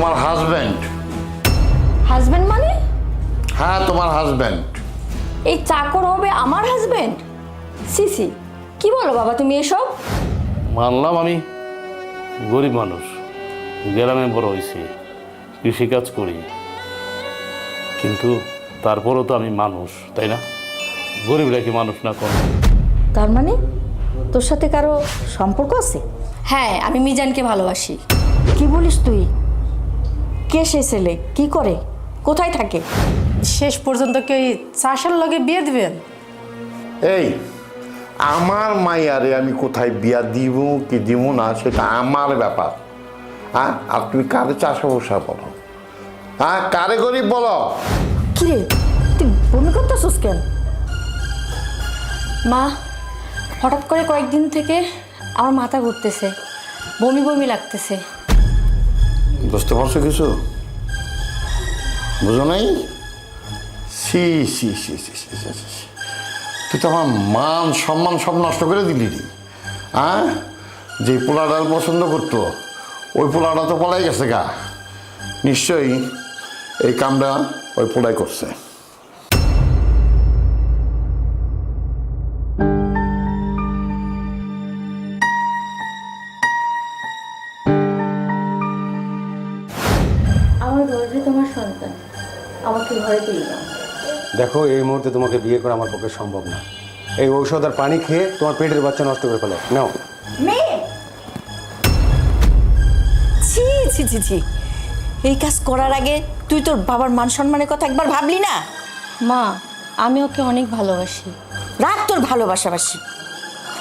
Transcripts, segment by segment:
তোমার husband. Husband মানে? হ্যাঁ, তোমার হাজবেন্ড। এই চাকর হবে আমার হাজবেন্ড? সিসি, কি বলো বাবা তুমি এসব? মানলাম আমি গরিব মানুষ, গ্রামে বড় হয়েছি, কৃষিকাজ করি, কিন্তু তারপরও তো আমি মানুষ, তাই না? গরিবরা কি মানুষ না? কোন তার মানে তোর সাথে কারো সম্পর্ক আছে? হ্যাঁ, আমি মিজানকে ভালোবাসি। কি বলিস তুই? কে সে ছেলে? কি করে? কোথায় থাকে? শেষ পর্যন্ত কি ওই চাষের লগে বিয়ে দিবেন? এই আমার মাইয়ারে আমি কোথায় বিয়া দিব কি দিব না সেটা আমার ব্যাপার। হ্যাঁ, আর তুমি কারে চাষা বসা বলো? হ্যাঁ, কারে গরিব বলো? কি রে, তুই বমি করতেছিস কেন? মা, হঠাৎ করে কয়েকদিন থেকে আমার মাথা ঘুরতেছে, বমি বমি লাগতেছে। বুঝতে পারছো কিছু? বুঝো নাই? C C C C C C C C. তুই তো আমার মান সম্মান সব নষ্ট করে দিলি রে। হ্যাঁ, যে পোলাডাল পছন্দ করতো ওই পোলাটা তো পলাই গেছে গা। নিশ্চয়ই এই কামটা ওই পোলাই করছে। আমার গর্ভে তোমার সন্তান, আমাকে ঘরে তুলে দাও। দেখো, এই মুহূর্তে তোমাকে বিয়ে করা আমার পক্ষে সম্ভব না। এই ঔষধ আর পানি খেয়ে তোমার পেটের বাচ্চা নষ্ট করে ফেলো। নাও। মেয়ে, ছি ছি ছি ছি, এই কাজ করার আগে তুই তোর বাবার মান সম্মানের কথা একবার ভাবলি না? মা, আমি ওকে অনেক ভালোবাসি। রাখ তোর ভালোবাসাবাসি।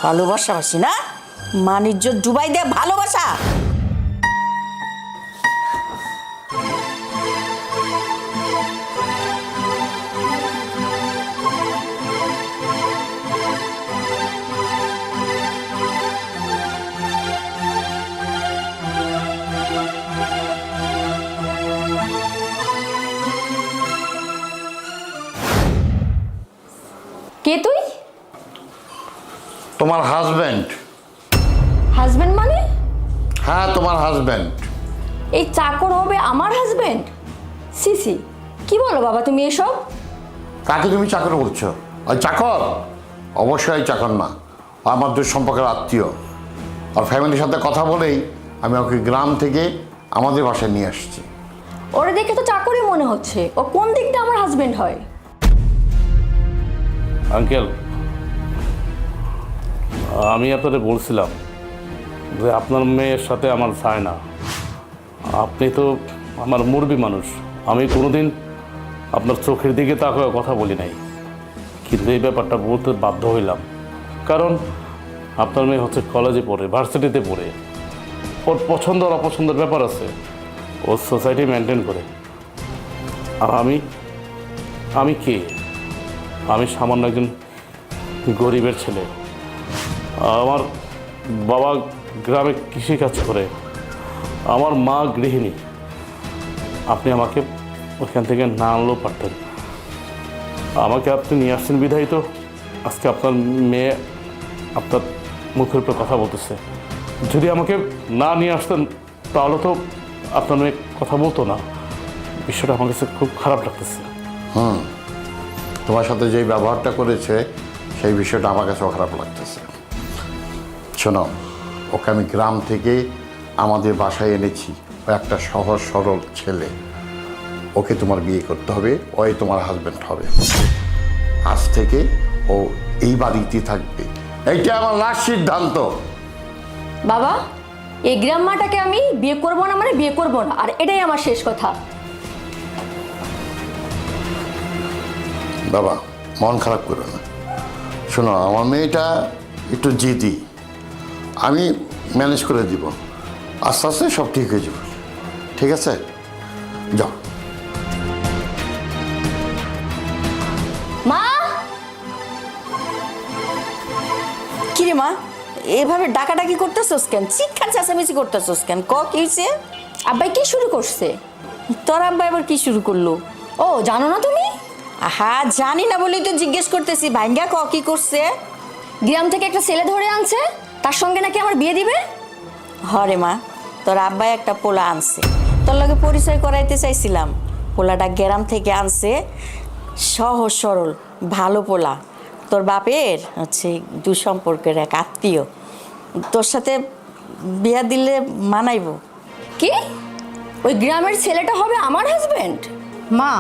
ভালোবাসাবাসি না, মান ইজ্জত ডুবাই দে ভালোবাসা। কে তুই? তোমার হাজবেন্ড। হাজবেন্ড মানে? হ্যাঁ, তোমার হাজবেন্ড। এই চাকর হবে আমার হাজবেন্ড? সিসি, কি বলো বাবা তুমি এসব? কাকে তুমি চাকর বলছো? ওই চাকর? অবশ্যই চাকর না, আমার দুই সম্পর্কের আত্মীয়। আর ফ্যামিলির সাথে কথা বলেই আমি ওকে গ্রাম থেকে আমাদের বাসায় নিয়ে আসছি। ওরা দেখে তো চাকরই মনে হচ্ছে, ও কোন দিকটা আমার হাজবেন্ড হয়? আঙ্কেল, আমি আপনাদের বলছিলাম যে আপনার মেয়ের সাথে আমার চায় না। আপনি তো আমার মুরবি মানুষ, আমি কোনোদিন আপনার চোখের দিকে তাকিয়ে কথা বলি নাই, কিন্তু এই ব্যাপারটা বলতে বাধ্য হইলাম। কারণ আপনার মেয়ে হচ্ছে কলেজে পড়ে, ভার্সিটিতে পড়ে, ওর পছন্দ আর অপছন্দের ব্যাপার আছে, ও সোসাইটি মেনটেন করে। আর আমি কে? আমি সামান্য একজন গরিবের ছেলে। আমার বাবা গ্রামে কৃষিকাজ করে, আমার মা গৃহিণী। আপনি আমাকে ওখান থেকে না আনলেও পারতেন। আমাকে আপনি নিয়ে আসছেন বিধায়ী তো আজকে আপনার মেয়ে আপনার মুখের উপর কথা বলতেছে। যদি আমাকে না নিয়ে আসতেন তাহলে তো আপনার মেয়ে কথা বলতো না। বিষয়টা আমার কাছে খুব খারাপ লাগতেছে। তোমার সাথে যেই ব্যবহারটা করেছে সেই বিষয়টা আমার কাছেও খারাপ লাগতেছে। শোনো, ওকে আমি গ্রাম থেকে আমাদের বাসায় এনেছি। ও একটা সহজ সরল ছেলে, ওকে তোমার বিয়ে করতে হবে, ওই তোমার হাজবেন্ড হবে। আজ থেকে ও এই বাড়িতেই থাকবে, এইটা আমার লাস্ট সিদ্ধান্ত। বাবা, এই গ্রাম্মাটাকে আমি বিয়ে করবো না মানে বিয়ে করবো না, আর এটাই আমার শেষ কথা। বাবা, মন খারাপ করো না। শোনো, আমার মেয়েটা একটু জিদি, আমি ম্যানেজ করে দিব। আস্তে আস্তে সব ঠিক হয়ে যাবে। ঠিক আছে, যাও। মা! কিরে মা, এভাবে ডাকাডাকি করতেছস কেন? চিৎকার চেঁচামেচি করতেছস কেন? ক কি হয়েছে? আব্বাই কি শুরু করছে? তোর আব্বা এবার কি শুরু করলো? ও জানো না তুমি? হ্যাঁ, জানি না বলেই তো জিজ্ঞেস করতেছি। ভাঙ্গা ক কি করছে? গ্রাম থেকে একটা ছেলে ধরে আনছে, তার সঙ্গে নাকি আমার বিয়ে দিবে। হরে মা, তোর আব্বাই একটা পোলা আনছে, তোর লগে পরিচয় করাইতে চাইছিলাম। পোলাটা গ্রাম থেকে আনছে, সহজ সরল ভালো পোলা। তোর বাপের হচ্ছে দুঃসম্পর্কের এক আত্মীয়। তোর সাথে বিয়া দিলে মানাইব। কি ওই গ্রামের ছেলেটা হবে আমার হাজবেন্ড? মা,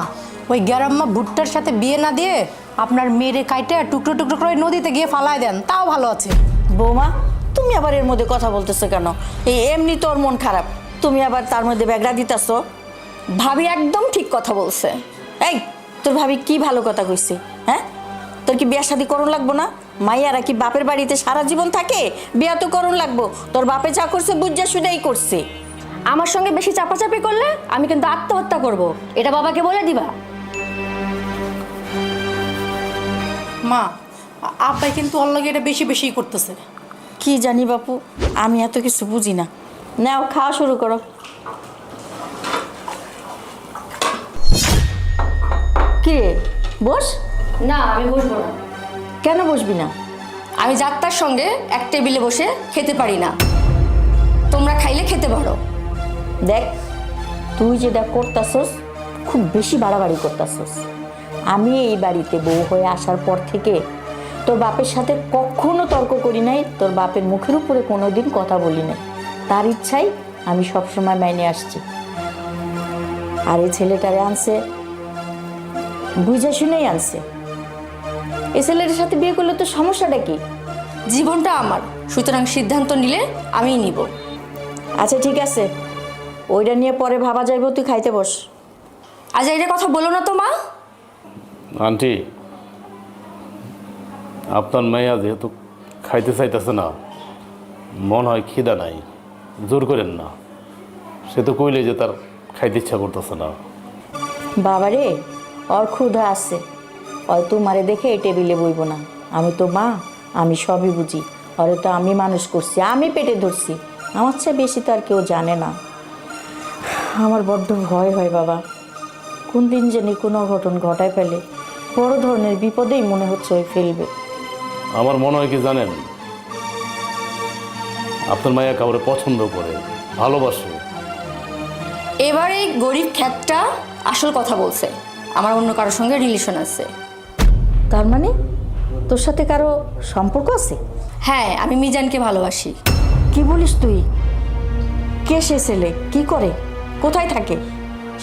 ওই গ্যারাম্মা ভুট্টার সাথে বিয়ে না দিয়ে আপনার মেয়েরে কাইটে টুকরো টুকরো করে নদীতে গিয়ে ফালায় দেন, তাও ভালো আছে। বৌমা, তুমি আবার এর মধ্যে কথা বলতেছো কেন? এই এমনি তোর মন খারাপ, তুমি আবার তার মধ্যে ব্যাগরা দিতেছো। ভাবি একদম ঠিক কথা বলছে। এই, তোর ভাবি কি ভালো কথা কইছে? হ্যাঁ, তোর কি বিয়া শাদি করুন লাগবো না? মাইয়ারা কি বাপের বাড়িতে সারা জীবন থাকে? বিয়া তো করুন লাগবো। তোর বাপে যা করছে বুঝা শুনেই করছে। আমার সঙ্গে বেশি চাপাচাপি করলে আমি কিন্তু আত্মহত্যা করব, এটা বাবাকে বলে দিবা। মা, আব্বাই কিন্তু ওর লগে এটা বেশি বেশি করতেছে। কি জানি বাপু, আমি এত কিছু বুঝি না। নাও, খাওয়া শুরু করো। কি রে, বস। না, আমি বসবো না। কেন বসবি না? আমি যাত্রার সঙ্গে এক টেবিলে বসে খেতে পারি না। তোমরা খাইলে খেতে পারো। দেখ, তুই যেটা করতাছস খুব বেশি বাড়াবাড়ি করতাছস। আমি এই বাড়িতে বউ হয়ে আসার পর থেকে তোর বাপের সাথে কখনো তর্ক করি নাই, তোর বাপের মুখের উপরে কোনোদিন কথা বলি নাই। তার ইচ্ছাই আমি সবসময় মাইনে আসছি। আর এই ছেলেটারে আনছে বুঝা শুনেই আনছে। এই ছেলেটার সাথে বিয়ে করলে তো সমস্যাটা কি? জীবনটা আমার, সুতরাং সিদ্ধান্ত নিলে আমিই নিব। আচ্ছা ঠিক আছে, ওইটা নিয়ে পরে ভাবা যাইব। তুই খাইতে বস। আজ এটা কথা বলো না তো মা। আন্টি, আপনার মেয়া যেহেতু খাইতে চাইতেছে না, মনে হয় খিদা নাই, জোর করেন না। সে তো কইলে যে তার খাইতে ইচ্ছা করতেছে না। বাবারে, ওর ক্ষুধা আছে, হয়তো মারে দেখে এই টেবিলে বইব না। আমি তো মা, আমি সবই বুঝি। ওরে তো আমি মানুষ করছি, আমি পেটে ধরছি। আমার চেয়ে বেশি তো আর কেউ জানে না। আমার বড্ড ভয় হয় বাবা, কোন দিন জানি কোনো ঘটন ঘটায় ফেলে। বড় ধরনের বিপদেই মনে হচ্ছে ওই ফেলবে। আমার মনে হয় কি জানেন, আপনার মায়া কাউরে পছন্দ করে, ভালোবাসে। এবার এই গরিব খ্যাতটা আসল কথা বলছে। আমার অন্য কারোর সঙ্গে রিলেশন আছে। তার মানে তোর সাথে কারো সম্পর্ক আছে? হ্যাঁ, আমি মিজানকে ভালোবাসি। কি বলিস তুই? কে সে ছেলে? কি করে? কোথায় থাকে?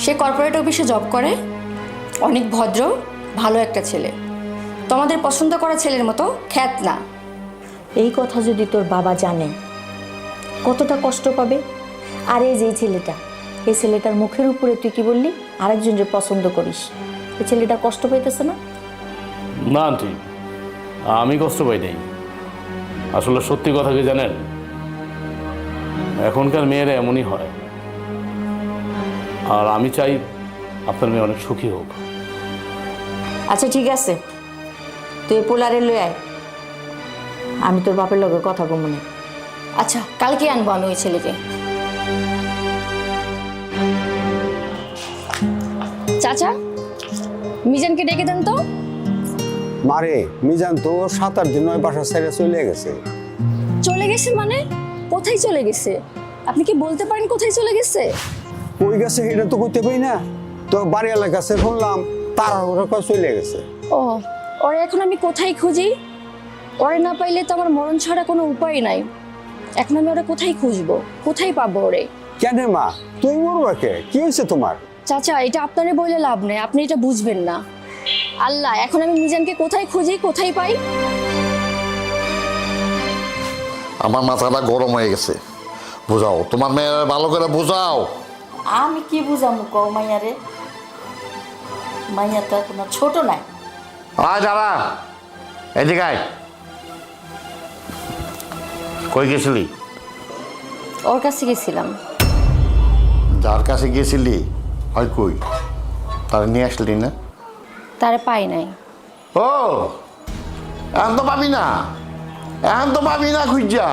সে কর্পোরেট অফিসে জব করে। অনেক ভদ্র, ভালো একটা ছেলে। তোমাদের পছন্দ করা ছেলের মতো খ্যাত না। এই কথা যদি তোর বাবা জানে কতটা কষ্ট পাবে। আর এই যে ছেলেটা, এই ছেলেটার মুখের উপরে তুই কি বললি আরেকজনকে পছন্দ করিস, এই ছেলেটা কষ্ট পাইতেছে না? না আন্টি, আমি কষ্ট পাই নাই। আসলে সত্যি কথা কি জানেন, এখনকার মেয়েরা এমনই হয়। আর আমি চাই আপনার মেয়ে অনেক সুখী হোক। আচ্ছা ঠিক আছে, তুই পোলারে লই আয়, আমি তোর বাপের লগে কথা কমু না। আচ্ছা, কালকে আনবো আমি ওই ছেলেকে। চাচা, মিজানকে ডেকে দেন তো। মারে, মিজান তো 7-8 দিন নয় বাসা ছেড়ে চলে গেছে। চলে গেছে মানে? কোথায় চলে গেছে? আপনি কি বলতে পারেন কোথায় চলে গেছে? কই গেছে এটা তো কইতে পাই না। তো বাড়ি এলাকার কাছে শুনলাম তারা চলে গেছে। ও, ওরে এখন আমি কোথায় খুঁজি? ওরে না পাইলে তো আমার মরণ ছাড়া কোনো উপায় নাই। এখন আমি ওরে কোথায় খুঁজবো? কোথায় পাবো ওরে? কেন মা, তুই মরবা কে? কি হয়েছে তোমার? চাচা, এটা আপনারে বলে লাভ নেই, আপনি এটা বুঝবেন না। আল্লাহ, এখন আমি মিজানকে কোথায় খুঁজি, কোথায় পাই? আমার মাথাটা গরম হয়ে গেছে। বুঝাও, তোমার মেয়ের ভালো করে বুঝাও। আমি কি বুঝামু কও মাইয়ারে? মাইয়া তো কোনো ছোট নাই। আয় দাঁড়া, এদিকে আয়। কই গেছিলি? ওর কাছে গেছিলাম। যার কাছে গেছিলি হয় কই, তারা নিয়ে আসলি না? তারে পাই নাই। ও, এখন তো পাবি না, এখন তো পাবি না খুঁজা।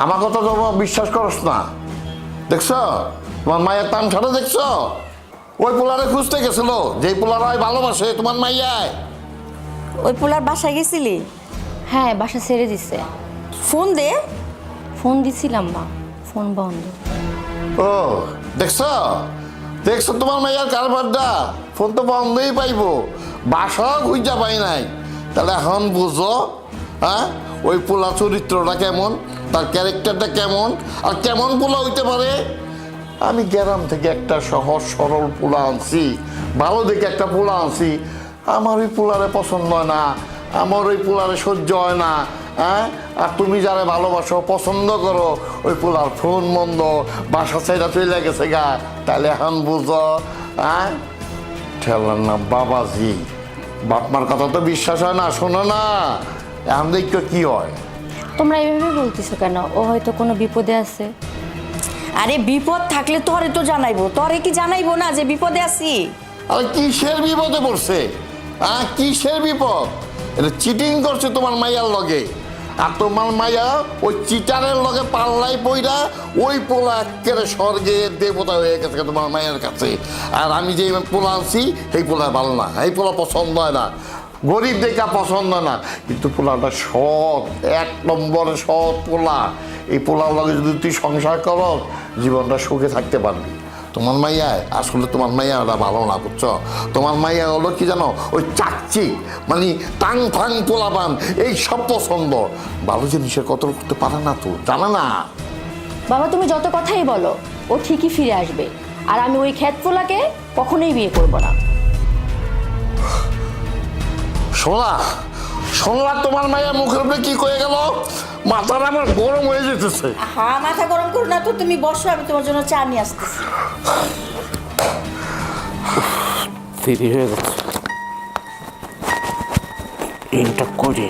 আমার কথা তো বিশ্বাস করস না। দেখছ তোমার মায়ের তামসাটা, দেখছ? ওই পোলারে খুঁজতে গেছিল, যেই পোলারাই ভালোবাসে তোমার মাইয়ায়। ওই পোলার বাসায় গেছিলি? হ্যাঁ, বাসা ছেড়ে দিছে। ফোন দে। ফোন দিছিলাম মা, ফোন বন্ধ। ও দেখছো দেখছো তোমার মেয়ের কারবারটা, ফোন তো বন্ধই পাইবো, বাসাও খুঁজা পাই নাই। তাহলে এখন বুঝো, হ্যাঁ, ওই পোলা চরিত্রটা কেমন, তার ক্যারেক্টারটা কেমন, আর কেমন পোলা হইতে পারে। আমি গ্রাম থেকে একটা সহজ সরল পোলা আনছি, ভালো দেখে একটা পোলা আনছি, আমার ওই পোলারে পছন্দ হয় না, আমার ওই পোলারে সহ্য হয় না। হ্যাঁ, আর তুমি যারা ভালোবাসো, পছন্দ করো, ওই পোলার ফোন বন্ধ, বাসা সাইডা চলে গেছে গা। তাহলে এখন বুঝো, হ্যাঁ, ঠেলার না বাবাজি, বাপমার কথা তো বিশ্বাস হয় না, শোনো না, এখন দেখো কি হয়। তোমরা এইভাবে বলতেছো কেন? ও হয়তো কোনো বিপদে আছে। আরে বিপদ থাকলে তোরে তো জানাইবো, তোরে কি জানাইবো না যে বিপদে আছি? আরে কিসের বিপদে পড়ছে? কিসের বিপদ? এটা চিটিং করছে তোমার মাইয়ার লগে, আর তোমার মাইয়া ওই চিটারের লগে পাল্লাই পইরা ওই পোলা একেবারে স্বর্গের দেবতা হয়ে গেছে তোমার মায়ের কাছে। আর আমি যে পোলা আনছি সেই পোলা ভালো না, এই পোলা পছন্দ হয় না, গরিব দেখা পছন্দ না, কিন্তু পোলাটা সৎ, 1 নম্বরে সৎ পোলা। এই পোলার লগে যদি তুই সংসার করো, জীবনটা সুখে থাকতে পারবি। তোমার মাইয়া আসলে তোমার মাইয়া ওটা ভালো না, বুঝছো? তোমার মাইয়া হলো কি জানো, ওই চাকচিক, মানে টাং ফাং পোলাপান, এই সব পছন্দ, ভালো জিনিসের কত করতে পারে না, তো জানা না। বাবা তুমি যত কথাই বলো, ও ঠিকই ফিরে আসবে, আর আমি ওই খ্যাত পোলাকে কখনোই বিয়ে করব না। শোনা শোনলা তোমার মাইয়া মুখের উপরে কি কয়ে গেল, মাথাটা আমার গরম হয়ে যেতেছে। হ্যাঁ, মাথা গরম করো না তো, তুমি বসো, আমি তোমার জন্য চা নিয়ে আসতেছি। দেরি হয়ে যাচ্ছে, এটা করি।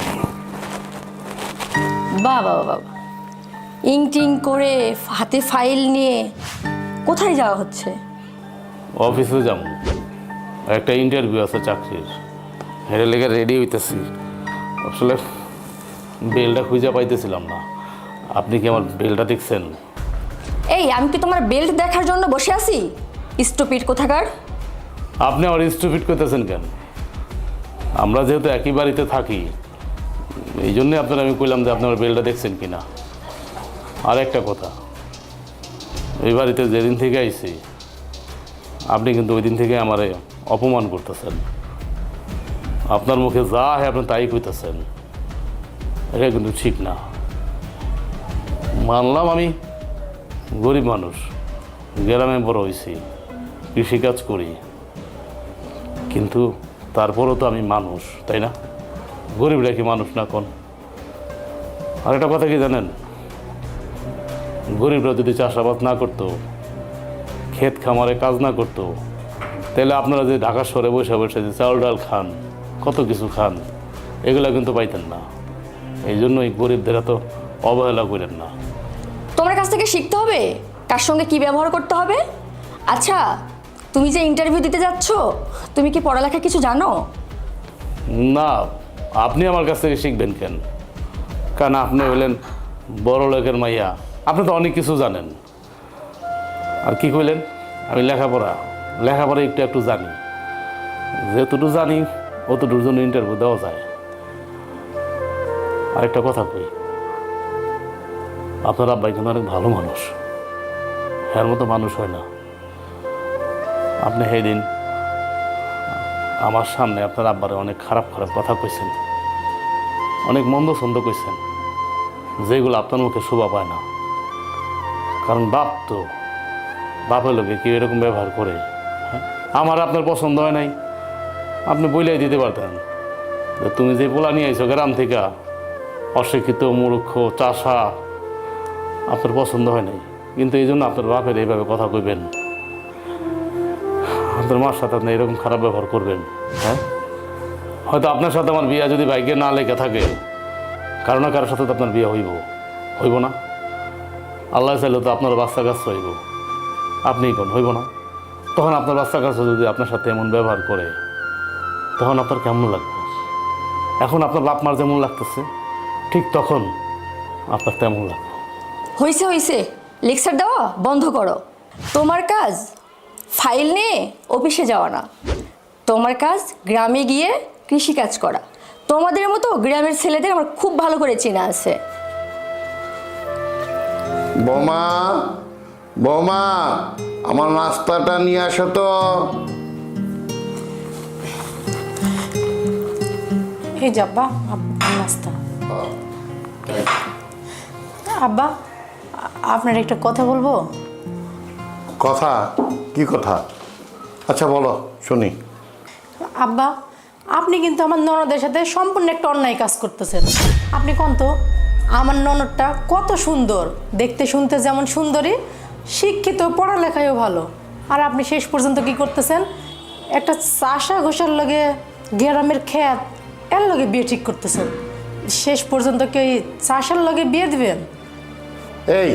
বাবা বাবা, ইং টিং করে হাতে ফাইল নিয়ে কোথায় যাওয়া হচ্ছে? অফিসে যাব, একটা ইন্টারভিউ আছে চাকরির, হেরে লেগে রেডি হইতেছি। আসলে বেলটা খুঁজে পাইতেছিলাম না। আপনি কি আমার বেলটা দেখছেন? এই আমি কি তোমার বেল্ট দেখার জন্য বসে আছি? স্টুপিড কোথাকার। আপনি আমার স্টুপিড করতেছেন কেন? আমরা যেহেতু একই বাড়িতে থাকি, এই জন্যে আপনার আমি কইলাম যে আপনি আমার বেলটা দেখছেন কি না। আর একটা কথা, এই বাড়িতে যেদিন থেকে আইছি, আপনি কিন্তু ওই দিন থেকে আমারে অপমান করতেছেন। আপনার মুখে যা হয় আপনি তাই কইতেছেন, এটা কিন্তু ঠিক না। মানলাম আমি গরিব মানুষ, গ্রামে বড় হয়েছি, কৃষিকাজ করি, কিন্তু তারপরও তো আমি মানুষ, তাই না? গরিবরা কি মানুষ না কোন? আর একটা কথা কি জানেন, গরিবরা যদি চাষাবাদ না করতো, ক্ষেত খামারে কাজ না করতো, তাহলে আপনারা যে ঢাকা শহরে বসে বসে যে চাউল ডাল খান, কত কিছু খান, এগুলো কিন্তু পাইতেন না। এই জন্য এই গরিবদের এত অবহেলা করেন না। তোমার কাছ থেকে শিখতে হবে কার সঙ্গে কি ব্যবহার করতে হবে। আচ্ছা, তুমি যে ইন্টারভিউ দিতে যাচ্ছ, তুমি কি পড়ালেখা কিছু জানো? না, আপনি আমার কাছ থেকে শিখবেন কেন? কারণ আপনি হলেন বড় লোকের মাইয়া, আপনি তো অনেক কিছু জানেন। আর কি কইলেন? আমি লেখাপড়া একটু একটু জানি, যেতটুকু জানি অতটুকুর জন্য ইন্টারভিউ দেওয়া যায়। আরেকটা কথা কই, আপনার আব্বাই কিন্তু অনেক ভালো মানুষ, এর মতো মানুষ হয় না। আপনি সেই দিন আমার সামনে আপনার আব্বারে অনেক খারাপ খারাপ কথা কইছেন, অনেক মন্দ ছন্দ কইছেন, যেগুলো আপনার মুখে শোভা পায় না। কারণ বাপের লোকে কেউ এরকম ব্যবহার করে, হ্যাঁ? আমার আপনার পছন্দ হয় নাই, আপনি বইলাই দিতে পারতেন যে তুমি যে পোলা নিয়ে আইছো গ্রাম থেকে, অশিক্ষিত, মূর্খ, চাষা, আপনার পছন্দ হয় নাই। কিন্তু এই জন্য আপনার বাপের এইভাবে কথা কইবেন, আপনার মার সাথে আপনি এরকম খারাপ ব্যবহার করবেন, হ্যাঁ? হয়তো আপনার সাথে আমার বিয়ে যদি ভাগ্যে না লেগে থাকে, কারো না কারোর সাথে তো আপনার বিয়ে হইব না। আল্লাহ চাইলে তো আপনার বাচ্চা কাছে হইব, আপনিই কোন হইব না। তখন আপনার বাচ্চা কাছে যদি আপনার সাথে এমন ব্যবহার করে, তখন আপনার কেমন লাগবে? এখন আপনার বাপ মার যেমন লাগতেছে, ঠিক তখন আপনার তেমন লাগবে। হইছে লেকচার দেওয়া বন্ধ করো। তোমার কাজ ফাইল নিয়ে অফিসে যাওয়া না, তোমার কাজ গ্রামে গিয়ে কৃষিকাজ করা। তোমাদের মতো গ্রামের ছেলেদের আমার খুব ভালো করে চেনা আছে। বোমা, বৌমা, আমার নাস্তাটা নিয়ে আসো তো। এই যে আব্বা, আপনার নাস্তা। আব্বা, আপনার একটা কথা বলবো। কথা? কি কথা? আচ্ছা বলো, শুনি। আব্বা, আপনি কিন্তু আমার ননদের সাথে সম্পূর্ণ একটা অন্যায় কাজ করতেছেন। আপনি কোন তো, আমার ননদটা কত সুন্দর, দেখতে শুনতে যেমন সুন্দরী, শিক্ষিত, পড়ালেখায়ও ভালো। আর আপনি শেষ পর্যন্ত কি করতেছেন? একটা চাষা ঘোষার লগে গ্রামের ক্ষেত এর লগে বিয়ে ঠিক করতেছেন। শেষ পর্যন্ত কি ওই চাষার লগে বিয়ে দিবেন? এই,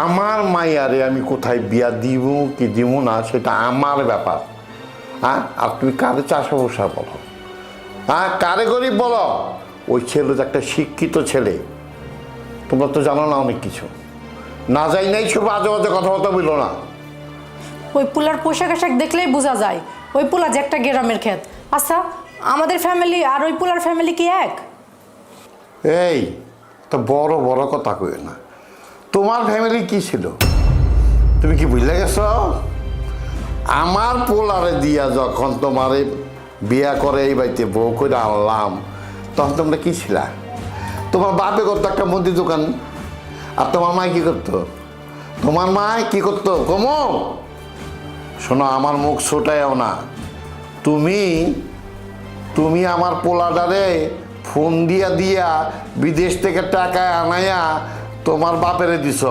আমার মাইয়ারে আমি কোথায় বিয়া দিব কি দিব না সেটা আমার ব্যাপার। হ্যাঁ, আর তুমি কারে চাষা বসা বলো? হ্যাঁ, কারে গরিব বলো? ওই ছেলে তো একটা শিক্ষিত ছেলে। তোমরা তো জানো না অনেক কিছু। না যাই নাই সব আজে বাজে কথাবার্তা বললো না। ওই পোলার পোশাক আশাক দেখলেই বোঝা যায় ওই পোলা যে একটা গ্রামের ক্ষেত। আচ্ছা, আমাদের ফ্যামিলি আর ওই পোলার ফ্যামিলি কি এক? এই তো বড় বড় কথা কই না। তোমার ফ্যামিলি কি ছিল তুমি কি বুঝলে গেছ? আমার পোলারে দিয়া যখন তোমারে বিয়া করে এই বাড়িতে বউ করে আনলাম, তখন তোমরা কি ছিলা? তোমার বাপে করতো একটা মুদি দোকান, আর তোমার মা কি করতো? তোমার মা কি করতো কমো? শোনো, আমার মুখ ছোটায়ও না। তুমি তুমি আমার পোলাডারে ফোন দিয়া দিয়া বিদেশ থেকে টাকা আনাইয়া তোমার বাপেরে দিছ।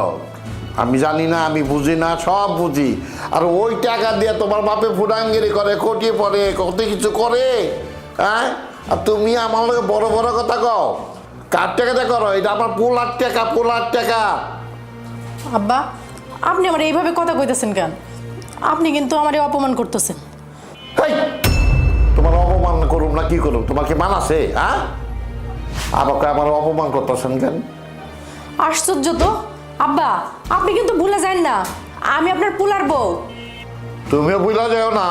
আমি জানি না, আমি বুঝি না, সব বুঝি। আর ওই টাকা দিয়ে তোমার বাপে ফুডাঙ্গিরি করে, কটিয়ে পড়ে, কত কিছু করে। হ্যাঁ, আর তুমি আমার লোক বড় বড় কথা কও। কার টাকাতে করো? এটা আমার পোলার টাকা, পোলার টাকা। আব্বা, আপনি আমার এইভাবে কথা কইতেছেন কেন? আপনি কিন্তু আমারে অপমান করতেছেন। এই, তোমার অপমান করুম না কি করুম? তোমার কি মান আছে? হ্যাঁ, আমাকে আমার অপমান করতেছেন কেন? আশ্চর্য তো আব্বা, আপনি কিন্তু ভুলে যান না আমি আপনার পোলার বউ। তুমিও বুঝলা যাও না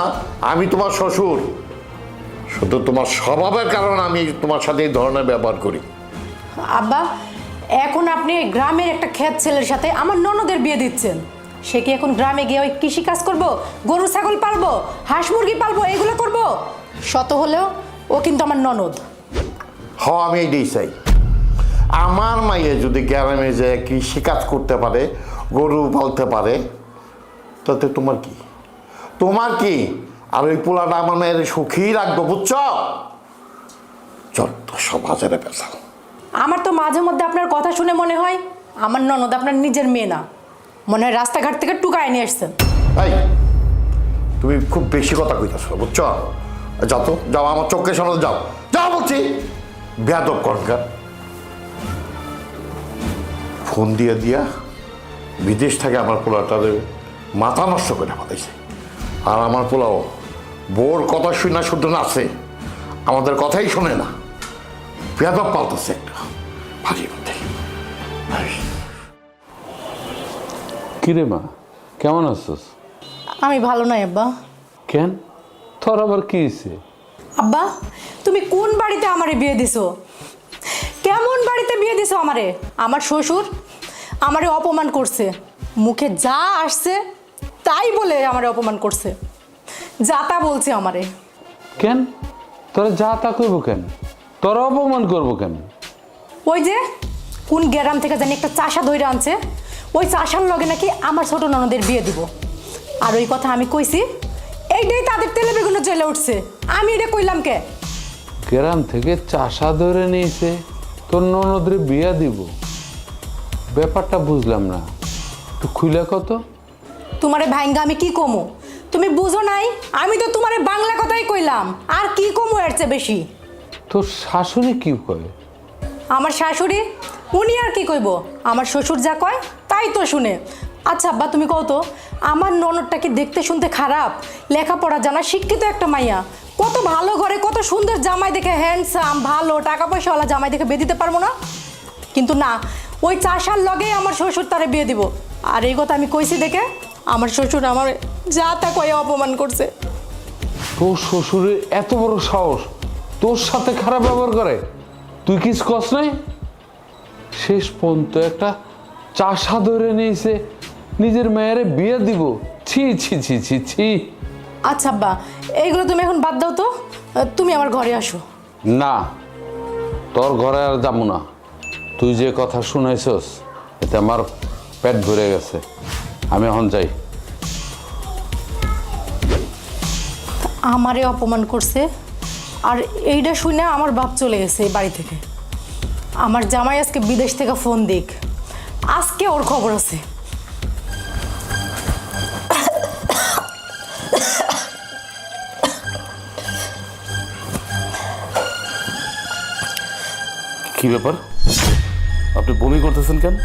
আমি তোমার শ্বশুর। শুধু তোমার স্বভাবের কারণে আমি তোমার সাথে এই ধরনের ব্যবহার করি। আব্বা, এখন আপনি গ্রামের একটা ক্ষেত ছেলের সাথে আমার ননদের বিয়ে দিচ্ছেন। সে কি এখন গ্রামে গিয়ে ওই কৃষি কাজ করবো, গরু ছাগল পালবো, হাঁস মুরগি পালবো, এগুলো করবো? শত হলেও ও কিন্তু আমার ননদ। আমি এইটাই চাই। আমার মাইয়ে যদি গ্রামে যে কৃষিকাজ করতে পারে, গরু পালতে পারে, তাতে তোমার কি? তোমার কি? আর ওই পোলাটা আমার মেয়ের সুখী রাখবো, বুঝছ? যত সব হাজারে পেশা। আমার তো মাঝে মধ্যে আপনার কথা শুনে মনে হয় আমার ননদ আপনার নিজের মেয়ে না, মনে হয় রাস্তাঘাট থেকে টুকায় নিয়ে আসছেন। এই, তুমি খুব বেশি কথা কইতেছ, বুঝছ? যাও তো, যাও, আমার চোখের সামনে যাও, যাও বলছি। বেয়াদব করকার ফোন দিয়ে দিয়া বিদেশ থেকে আমার পোলাটারে মাথা নষ্ট করে পাঠাইছে। আর আমার পোলাও বোর কথা শুনে শুধু না আছে, আমাদের কথাই শোনে না। বেয়াদব পাল্টাছে একটা ভারী মধ্যে। কিরে মা, কেমন আছিস? আমি ভালো নাই আব্বা। কেন, তোর আবার কি হয়েছে? আব্বা, তুমি কোন বাড়িতে আমারে বিয়ে দিছো? কেমন বাড়িতে বিয়ে দিছো আমারে? আমার শ্বশুর আমারে অপমান করছে, মুখে যা আসছে তাই বলে আমারে অপমান করছে, যা তা বলছে আমারে। কেন তোরা যা তা করবো কেন? তোরা অপমান করবো কেন? ওই যে কোন গ্রাম থেকে জানি একটা চাষা ধইরা আনছে, ওই চাষার লগে নাকি আমার ছোট ননদের বিয়ে দিব। আর ওই কথা আমি কইছি, এইটাই তাদের তেলে বেগুনে জ্বলে উঠছে। আমি এটা কইলাম কে? গ্রাম থেকে চাষা ধরে নিয়েছে তোর ননদরে বিয়া দিব? ব্যাপারটা বুঝলাম না, একটু খুলে কত। তোমারে ভাইঙ্গা আমি কি কমু? তুমি বুঝো নাই, আমি তো তোমারে বাংলা কথাই কইলাম, আর কি কমু এর চেয়ে বেশি? তোর শাশুড়ি কি কয়? আমার শাশুড়ি, উনি আর কি কইব? আমার শ্বশুর যা কয় তাই তো শুনে। আচ্ছা আব্বা, তুমি কও তো, আমার ননদটা কি দেখতে শুনতে খারাপ? লেখাপড়া জানা, শিক্ষিত একটা মাইয়া, কত ভালো ঘরে, কত সুন্দর জামাই দেখে, হ্যান্ডসাম, ভালো টাকা পয়সাওয়ালা জামাই দেখে বিয়ে দিতে পারবো না? কিন্তু না, ওই চাষার লগেই আমার শ্বশুর তারে বিয়ে দিব। আর এই কথা আমি কইছি দেখে আমার শ্বশুর আমার যা তা কয়ে অপমান করছে। তোর শ্বশুরের এত বড় সাহস তোর সাথে খারাপ ব্যবহার করে? তুই কিছু কস নাই? শেষ পর্যন্ত একটা চাষা ধরে নিয়েছে, নিজের মেয়েরে বিয়ে দিব? ছি ছি ছি ছি ছি। আচ্ছা আব্বা, এইগুলো তুমি এখন বাদ দাও তো, তুমি আমার ঘরে আসো। না, তোর ঘরে আর যাবো না। তুই যে কথা শুনাইছস এতে আমার পেট ভরে গেছে। আমি এখন যাই। আমারে অপমান করছে, আর এইটা শুনে আমার বাপ চলে গেছে এই বাড়ি থেকে। আমার জামাই আজকে বিদেশ থেকে ফোন দিক, আজকে ওর খবর আছে। কি ব্যাপার, আপনি বমি করতেছেন কেন?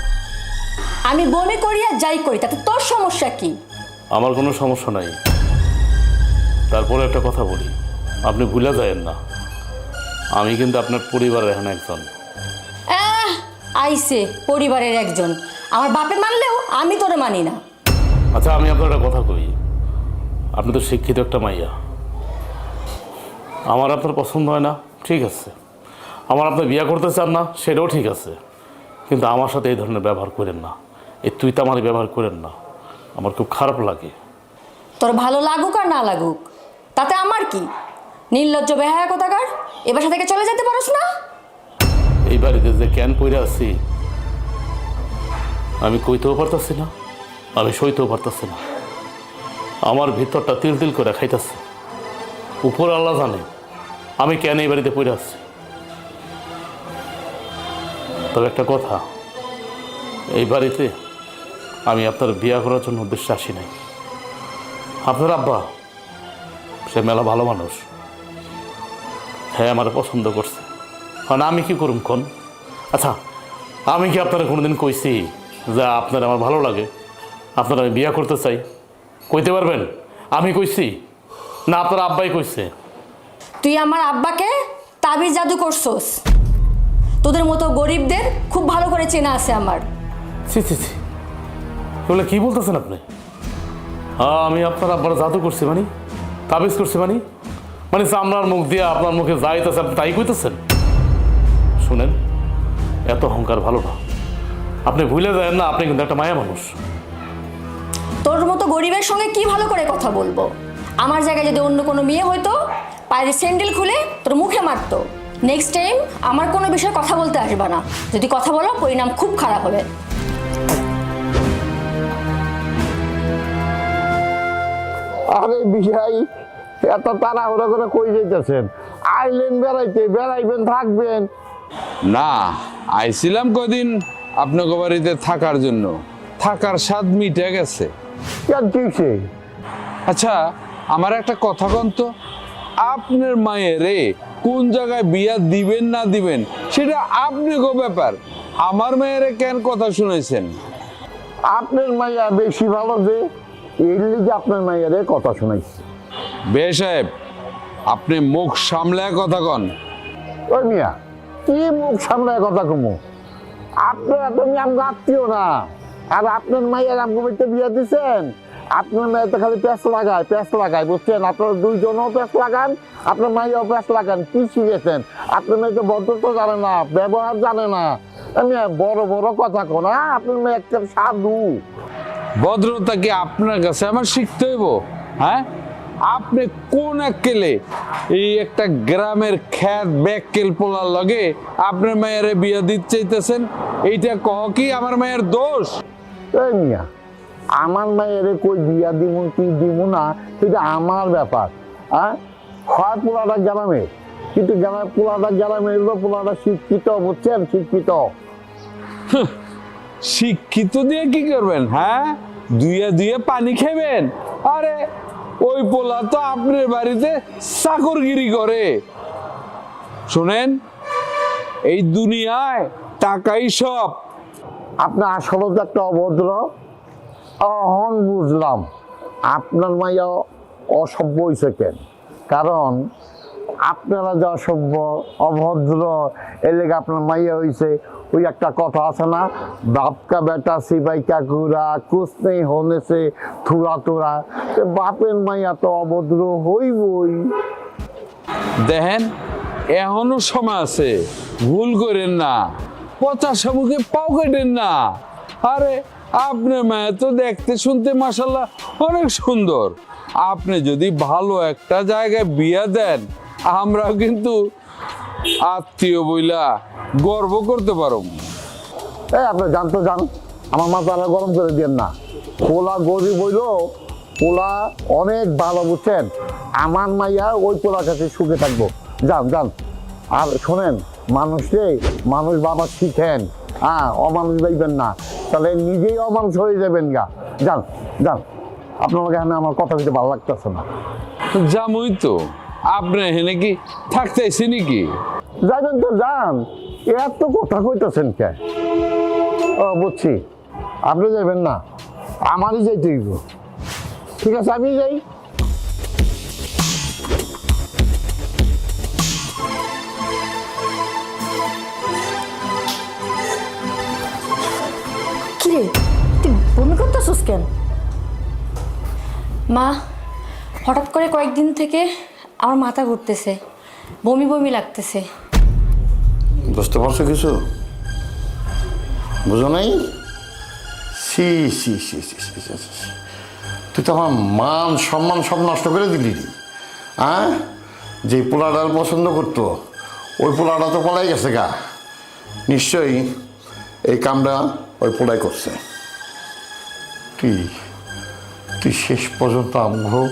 আমি বমি করি আর যাই করি তাতে তোর সমস্যা কি? আমার কোনো সমস্যা নাই। তারপরে একটা কথা বলি, আপনি ভুলে যায়েন না, আমি কিন্তু আপনার পরিবারের এখন একজন। আইসে পরিবারের একজন, আমার বাপে মানলেও আমি তোরে মানি না। আচ্ছা, আমি আপনার একটা কথা কই, আপনি তো শিক্ষিত একটা মাইয়া। আমার আপনার পছন্দ হয় না, ঠিক আছে। আমার আপনি বিয়ে করতে চান না, সেটাও ঠিক আছে। কিন্তু আমার সাথে এই ধরনের ব্যবহার করেন না, এই তুই তো আমার ব্যবহার করেন না, আমার খুব খারাপ লাগে। তোর ভালো লাগুক আর না লাগুক তাতে আমার কি? নির্লজ্জ বেহায়া কোথাকার, এ বাসা থেকে চলে যেতে পারোস না? এই বাড়িতে যে ক্যান পইরে আছি, আমি কইতেও পারতাছি না, আমি সইতেও পারতাছি না। আমার ভিতরটা তিল তিল করে খাইতেছে। উপর আল্লাহ জানে আমি কেন এই বাড়িতে পড়ে আসছি। তবে একটা কথা, এই বাড়িতে আমি আপনার বিয়ে করার জন্য উদ্দেশ্যে আসি নাই। আপনার আব্বা সে মেলা ভালো মানুষ, হ্যাঁ আমার পছন্দ করছে, কারণ আমি কি করুম কোন? আচ্ছা, আমি কি আপনারা কোনোদিন কইছি যে আপনার আমার ভালো লাগে, আপনার আমি বিয়ে করতে চাই? কইতে পারবেন আমি কইছি না আপনার আব্বাই কইছে? তুই আমার আব্বাকে তাবিজ জাদু করছস। তোদের মতো গরিবদের খুব ভালো করে চেনা আছে আমার। ছি ছি ছি, এগুলো কী বলতেছেন আপনি? হ্যাঁ, আমি আপনার আব্বার জাদু করছি মানে, তাবিজ করছি মানে, মানে চামড়ার মুখ দিয়ে আপনার মুখে যাইতেছে আপনি তাই কইতেছেন? শুনেন, এত অহংকার ভালো না। আপনি ভুলে যায় না, আপনি কিন্তু একটা মায়া মানুষ। তোর মতো গরিবের সঙ্গে কি ভালো করে কথা বলবো? আমার জায়গায় যদি অন্য কোনো মেয়ে হইতো, পায়ের স্যান্ডেল খুলে তোর মুখে মারতো। নেক্সট টাইম আমার কোনো বিষয়ে কথা বলতে আসবা না। যদি কথা বলো পরিণাম খুব খারাপ হবে। আরে বিহাই, এত তাড়াহুড়ো করে কই যেতেছেন? আইলেন বেড়াইতে, বেড়াইবেন থাকবেন? না, আইছিলাম কদিন আপনাকে বাড়িতে থাকার জন্য, থাকার স্বাদ মিটে গেছে। কেন কিছে? আচ্ছা, আমার একটা কথা কন তো, আপনার মায়েরে কোন জায়গায় বিয়া দিবেন না দিবেন সেটা আপনাকে ব্যাপার। আমার মায়েরে কেন কথা শুনেছেন? আপনার মাইয়া বেশি ভালো যে এর লিগে আপনার মাইয়ারে কথা শোনাইছে। বে সাহেব, আপনি মুখ সামলায় কথা কন। ওই মিয়া, কি মুখ সামলায় কথা কমু? আপনারা তো আমগো আত্মীয় না, আর আপনার মাইয়ার আমগো বাড়িতে বিয়া দিচ্ছেন। আপনার মেয়ে তো খালি প্যাঁচ লাগায়, বুঝছেন? আপনারা দুইজনও প্যাঁচ লাগান, আপনার মাইয়াও প্যাঁচ লাগান। কি শিখেছেন? আপনার মেয়ে তো ভদ্রতা জানে না, ব্যবহার জানে না। মিয়া বড় বড় কথা কো না, আপনার মেয়ে একটা সাধু। ভদ্রতা কি আপনার কাছে আমার শিখতে হইব? হ্যাঁ, আপনি কোন একেলে এই একটা গ্রামের খ্যাত ব্যাককেল পোলার লগে আপনার মায়েরে বিয়া দিতে চাইতেছেন? এইটা কহ কি আমার মায়ের দোষ? এই মিয়া, আমার মায়ের কই বিয়া দিমু কি দিমু না সেটা আমার ব্যাপার। হ্যাঁ, হয় পোলাটা গ্রামে, কিন্তু পোলাটা গ্রামে এলো, পোলাটা শিক্ষিত, বুঝছেন? শিক্ষিত। শিক্ষিত দিয়ে কি করবেন? হ্যাঁ, দুয়ে দুয়ে পানি খাবেন? আরে ওই পোলা তো আপনার বাড়িতে চাকরগিরি করে। শুনেন, এই দুনিয়ায় টাকাই সব। আপনার আসলে তো একটা অভদ্র। অহন বুঝলাম আপনার মাইয়া অসভ্য হয়েছে কেন। কারণ আপনারা যে অসভ্য অভদ্র, এর লেগে আপনার মাইয়া হয়েছে। ওই একটা কথা আছে না, বাপ কা বেটা সিপাই কা কুরা, কুছ নেই হোনে সে থুরা থুরা। বাপের মাইয়া তো অভদ্র হইবই। দেখেন, এখনো সময় আছে, ভুল করেন না, পচা সাবুকে পাও কেটেন না। আরে আপনার মায়া তো দেখতে শুনতে মাশাল্লাহ অনেক সুন্দর। আপনি যদি ভালো একটা জায়গায় বিয়া দেন, আমরাও কিন্তু আত্মীয় বইলা গর্ব করতে পারব। আপনি জানতো জান, আমার মাথা গরম করে দিয়েন না। পোলা গরিব হইল, পোলা অনেক ভালো, বুঝছেন? আমার মাইয়া ওই পোলার কাছে সুখে থাকবো। যান যান। আর শোনেন, মানুষ বাবা শিখেন, হ্যাঁ, অমানুষ বাইবেন না, তাহলে নিজেই অমানুষ হয়ে যাবেন গা। যান যান, আপনার এখানে আমার কথা বলতে ভালো লাগতেছে না। জামুই তো, আপনি এখানে কি থাকতেছি নাকি? যাবেন তো যান, এত কথা কইতেছেন কে? ও বুঝছি, আপনি যাবেন না, আমারই যাইতে হইব। ঠিক আছে, আমি যাই। কিরে, তুই বমি করতেছিস কেন? মা, হঠাৎ করে কয়েকদিন থেকে আমার মাথা ঘুরতেছে, বমি বমি লাগতেছে। বুঝতে পারছো কিছু? বুঝো নাই? C C C C C C C. তুই তো আমার মান সম্মান সব নষ্ট করে দিলি রে। হ্যাঁ, যে পোলাটা পছন্দ করতো ওই পোলাটা তো পলাই গেছে গা। নিশ্চয়ই এই কামটা ওই পোলাই করছে। তুই শেষ পর্যন্ত আমগো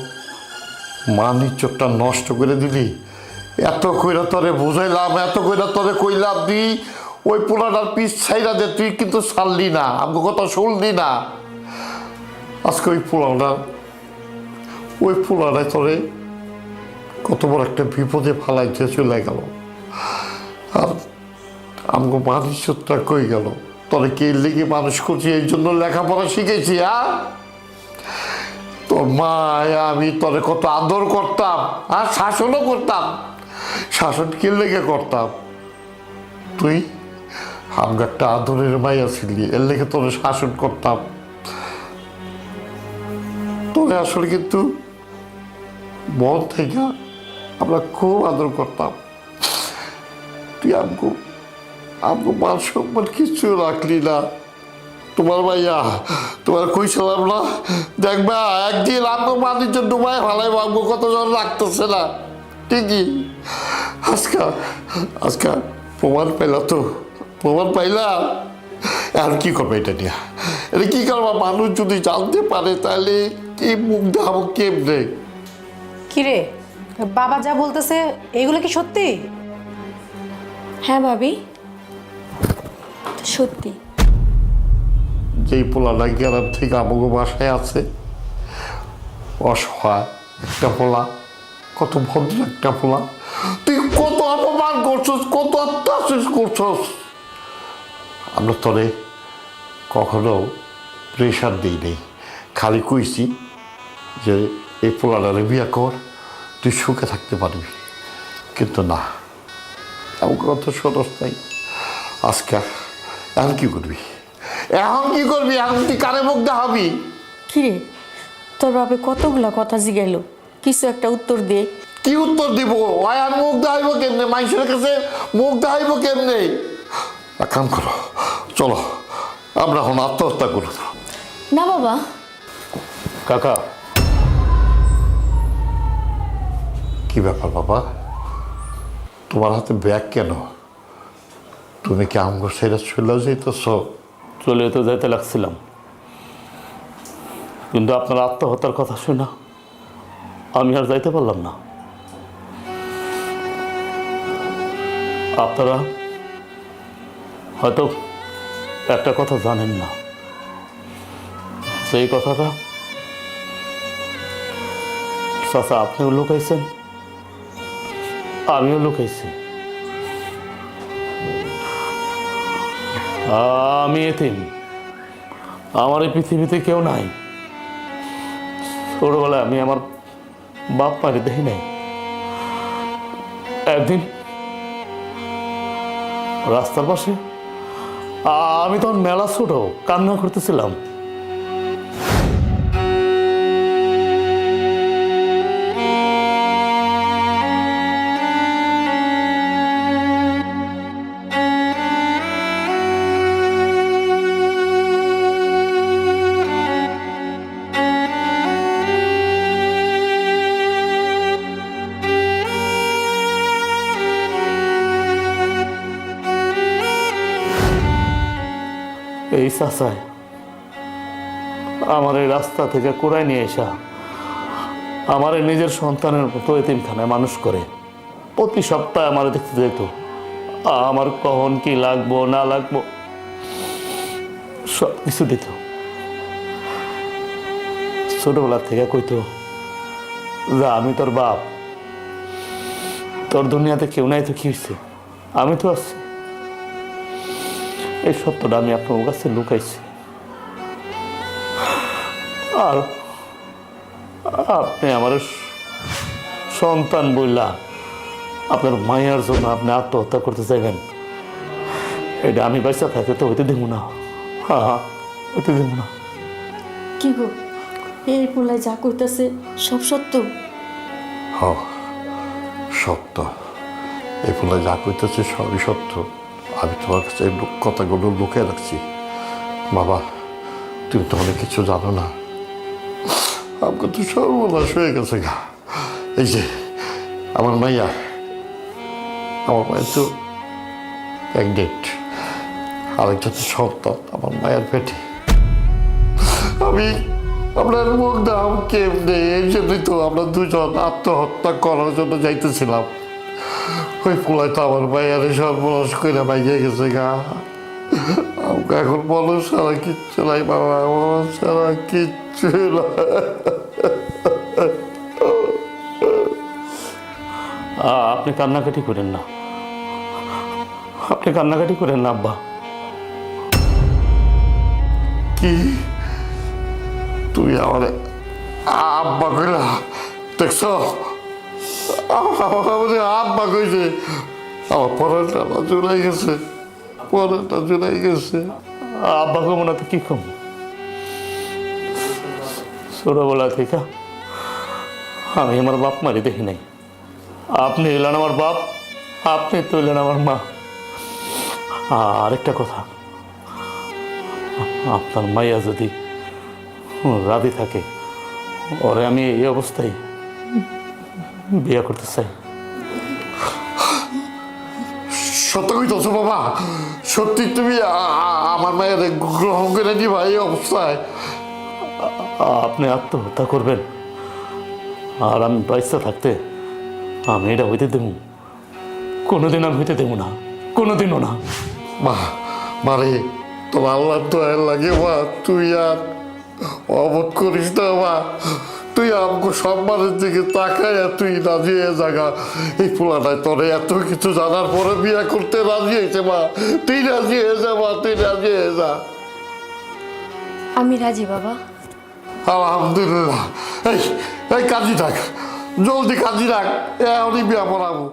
মান ইজ্জতটা নষ্ট করে দিলি। এত কইরা তরে বুঝাইলাম, এত কইরা তরে কইলাম, তুই ওই পোলাটার পিস ছাইরা দে, তুই কিন্তু ছাড়লি না, আমগো কথা শুনলি না। আজকে ওই পোলাটাই তরে কত বড় একটা বিপদে ফালাই দিয়ে চলে গেল। আর আমগো মান ইজ্জতটা কই গেল? তরে কে লেগে মানুষ করছি, এই জন্য লেখাপড়া শিখেছি। তোর মায় আমি তোরে কত আদর করতাম, আর শাসনও করতাম। শাসন কে লেগে করতাম? তুই আমগো একটা আদরের মাইয়া ছিলি, এর লেগে তোরে শাসন করতাম। তোরে আসলে কিন্তু মন থেকে আমরা খুব আদর করতাম। তুই আমগো মান সম্মান কিছু রাখলি না। তোমার ভাইয়া তোমার কইছিলাম না, দেখবা একদিন আমগো মানির জন্য ডুবাই ভালাই, আমগো কতজন রাখতেছে না। ঠিকই আজকা প্রমাণ পাইলা তো, প্রমাণ পাইলাম। আর কি করবো এটা নিয়ে? এটা কি করবা? মানুষ যদি জানতে পারে তাহলে কি মুখ দেখাবো কেমনে? কিরে, বাবা যা বলতেছে এগুলো কি সত্যি? হ্যাঁ ভাবি, সত্যি। যেই পোলাটা গ্রাম থেকে আমাকে বাসায় আছে, অসহায় একটা পোলা, কত ভদ্র একটা পোলা, তুই কত অপমান করছস, কত অত্যাচার করছস। আমরা তোরে কখনো প্রেশার দিই নেই, খালি কইছি যে এই পোলাটারে বিয়া কর, তুই সুখে থাকতে পারবি। কিন্তু না, আমাকে কত সরস নাই। আজকে এখন কি করবি? এখন কি করবি? এখন তুই কারে মুখ দেখাবি? কিরে, তোর বাপে কতগুলা কথা জিগাইল, কিছু একটা উত্তর দে। কি উত্তর দিব? আর মুখ দেখাইব কেমনে? মানুষের কাছে মুখ দেখাইব কেমনে? এক কাম করো, চলো আমরা এখন আত্মহত্যা করব। না বাবা। কাকা, কি ব্যাপার বাবা, তোমার হাতে ব্যাগ কেন? তুমি কি আমগো সেরা চলে যেতেছ? চলে তো যাইতে লাগছিলাম, কিন্তু আপনার আত্মহত্যার কথা শুনে আমি আর যাইতে পারলাম না। আপনারা হয়তো একটা কথা জানেন না, সেই কথাটা চাচা আপনিও লুকাইছেন, আমিও লুকাইছি। আমি এতিম, আমার এই পৃথিবীতে কেউ নাই। ছোটবেলায় আমি আমার বাপ মারি দেখি নাই। একদিন রাস্তার পাশে আমি তখন মেলা ছোট, কান্না করতেছিলাম। এই চাচায় আমার এই রাস্তা থেকে কুড়াই নিয়ে এসা আমার এই নিজের সন্তানের মতো এতিমখানায় মানুষ করে। প্রতি সপ্তাহে আমার দেখতে যেত, আমার কখন কি লাগবো না লাগবো সব কিছু দিত। ছোটবেলা থেকে কইতো যে আমি তোর বাপ, তোর দুনিয়াতে কেউ নাই তো কি হয়েছে, আমি তো আছি। এই সত্যটা আমি আপনার কাছে লুকাইছি, আর আপনি আমার সন্তান বইলা আপনার মায়ের জন্য আপনি আত্মহত্যা করতে চাইবেন, এটা আমি বাচ্চা থাকতে তো হইতে দেবো না। হ্যাঁ, হইতে দেবো না। কি গো, এই পোলায় যা কইতাছে সব সত্য? হ, সত্য। এই ফুলে যা কইতেছে সবই সত্য। আমি তোমার কাছে এই কথাগুলো লুকিয়ে রাখছি। বাবা, তুমি তো অনেক কিছু জানো না। আমাকে তো সর্বনাশ হয়ে গেছে গা। এই যে আমার মাইয়া তো প্রেগনেন্ট, আরেকটা তো সন্তান আমার মায়ের পেটে। আমি আপনার মুখ দাম কেমনে, এই জন্যই তো আমরা দুজন আত্মহত্যা করার জন্য যাইতেছিলাম। ওই পোলায় তো আমার মায়ের সর্বনাশ করে বাইরে গেছে গা। আমাকে এখন বলো সারা কিচ্ছু নাই বাবা, আমার সারা কিচ্ছু নাই। আপনি কান্নাকাটি করেন না, আপনি কান্নাকাটি করেন না আব্বা। কি তুই আমার আব্বা কইলা? দেখছ আমাদের আব্বা কইছে, আমার পড়াটা জুড়াই গেছে, পড়াটা জুড়াই গেছে। আব্বা কমো না তো কি কম? ছোটবেলা থেকে আমি আমার বাপ মারি দেখি নাই। আপনি এলেন আমার বাপ, আপনি তো এলেন আমার মা। আরেকটা কথা, আপনার মাইয়া যদি রাজি থাকে, ওরে আমি এই অবস্থায় বিয়ে করতে চাই। সত্য কইতেছ বাবা? সত্যি তুমি আমার মায়ের গ্রহণ করে নিবা এই অবস্থায়? আপনি আত্মহত্যা করবেন আর আমি বাচ্চা থাকতে আমি এটা হইতে দেবো? কোনোদিন আমি হইতে দেবো না, কোনোদিনও না। মারে তোর আল্লাহ তো লাগে মা, তুই আর অবধ করিস না মা। তুই আমাকে সম্মানের দিকে তাকায় তুই রাজি হয়ে জাগা। এই পোলাটায় তোরে এত কিছু জানার পরে বিয়ে করতে রাজি হয়েছে মা। তুই রাজি হয়ে যা মা, তুই রাজি হয়ে যা। আমি রাজি বাবা। আলহামদুলিল্লাহ। এই এই কাজী থাক, জলদি কাজী রাখ, এখনই বিয়া পড়াবো।